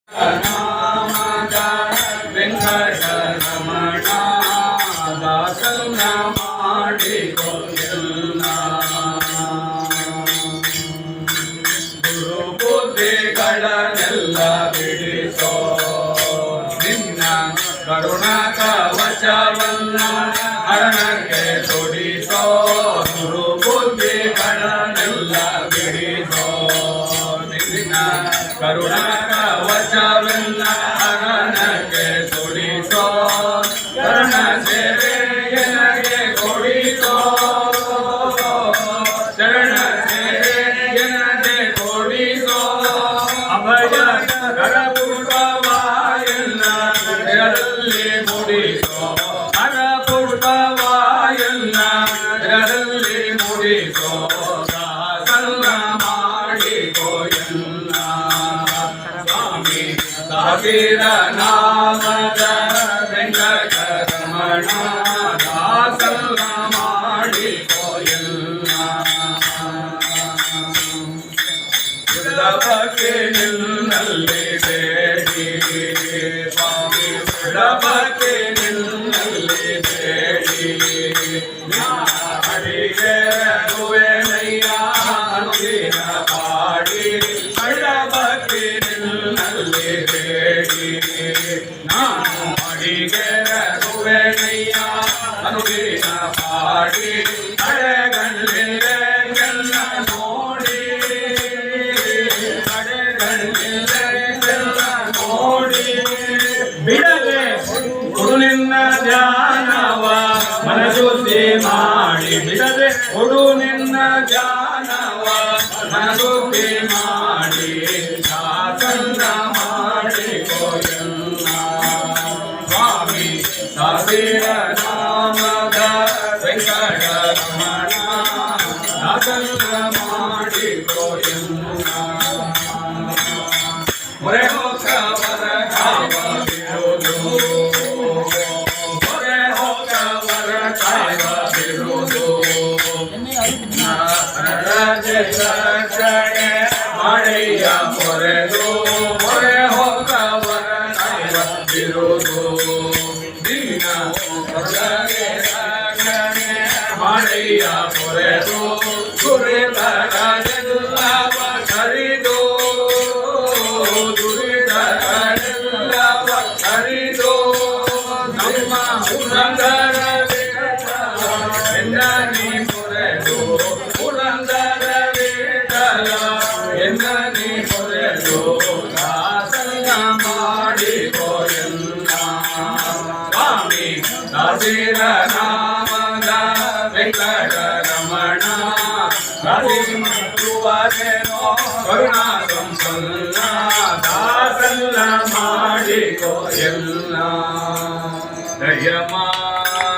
ನಾಮದ ವೆಂಕಟರಮಣ ದಾಸನ ಮಾಡಿಕೊಳ್ಳ ಗುರು ಬುದ್ಧಿಗಳನ್ನೆಲ್ಲ ಬಿಡಿಸೋ ನಿನ್ನ ಕರುಣ ಕವಚವನ್ನ ಹರಣಕ್ಕೆ ತೊಡಿಸೋ ಗುರು ಬುದ್ಧಿಗಳನ್ನೆಲ್ಲ ಬಿಡಿಸೋ ನಿನ್ನ ಕರುಣ ಕವಚವನ್ನ ಹರಣಕ್ಕೆ ತೊಡಿಸೋ ಕರುಣ ಸೇವೆಯನಗೆ ಕೊಡಿಸೋ ಶರಣ ಸೇವೆಯನಗೆ ಕೊಡಿಸೋ ಅಭಯ ಕರಪುಷ್ಪವಾಯನ್ನ ಇದರಲ್ಲಿ ಮುಡಿಸೋ ಕರಪುಷ್ಪವಾಯನ್ನ ಇದರಲ್ಲಿ ಮುಡಿಸೋ ದಾಸನ್ನ ಮಾಡಿಕೋಯನ್ನ ಸ್ವಾಮಿ ಸಾವಿರ ನಾಮದ ವೆಂಕಟರಮಣ ದಾಸನ್ನ ಮಾಡಿಕೋಯನ್ನ ಬಗ್ಗೆ ನಿನ್ನಲ್ಲಿ ಬೇಡಿ ಸ್ವಾಮಿ ಬಗ್ಗೆ ನಿನ್ನಲ್ಲಿ ಬೇಡಿ ಅಡಿಗೆ ರುವೆನಯ್ಯ ಅನುದಿನ ಪಾಡಿ ಬಗ್ಗೆ ನಿನ್ನಲ್ಲಿ ಬೇಡಿ ನಾನು ಅಡಿಗೆ ರುವೆನಯ್ಯ ಅನುದಿನ ಪಾಡಿ ಅಡೆಗಣ್ಣಿಗೆ ಎಲ್ಲ ನೋಡಿ ಬಿಡದೆ ಕೊಡು ನಿನ್ನ ಧ್ಯಾನವ ಮನಶುದ್ಧಿ ಮಾಡಿ ಬಿಡದೆ ಕೊಡು ನಿನ್ನ ಧ್ಯಾನವ ಮನಶುದ್ಧಿ ಮಾಡಿ ದಾಸನ್ನ ಮಾಡಿಕೋಯನ್ನ ಸ್ವಾಮಿ ಸಾವಿರ ನಾಮದ ವೆಂಕಟರಮಣ ದಾಸನ್ನ ಮಾಡಿಕೋಯನ್ನ ಮೊರೆ ಹೋಗವರ ಕಾವ ಬಿಡುವುದು ಮೊರೆ ಹೋಗವರ ಕಾವ ಬಿಡುವುದು ರಕ್ಷಣೆ ಮಾಡಯ್ಯ ಮೊರೆದು ಮೊರೆ ಹೋಗವರ ಕಾವ ಬಿಡುವುದು ದೀನ ರಕ್ಷಣೆ ಮಾಡಯ್ಯ ಮೊರೆದು ಗುರಿತರನೆಲ್ಲವ ಕರಿದು ಹರಿದೋ ನಮ್ಮ ಪುರಂದರ ಎನ್ನ ನೀ ಮೊರೆದು ಪುರಂದರ ವಿಠಲ ಎನ್ನ ನೀ ಮೊರೆದು ದಾಸನ್ನ ಮಾಡಿಕೋಯನ್ನ ಸ್ವಾಮಿ ದಾಸಿರ ನಾಮದ ವೆಂಕಟರಮಣ ರಾಜಿಮುವಾದೇನೋ ಕರುಣಾ ಸಂಪನ್ನ ದಾಸನ್ನ ಮಾಡಿಕೋಯನ್ನ ದಯಮಾ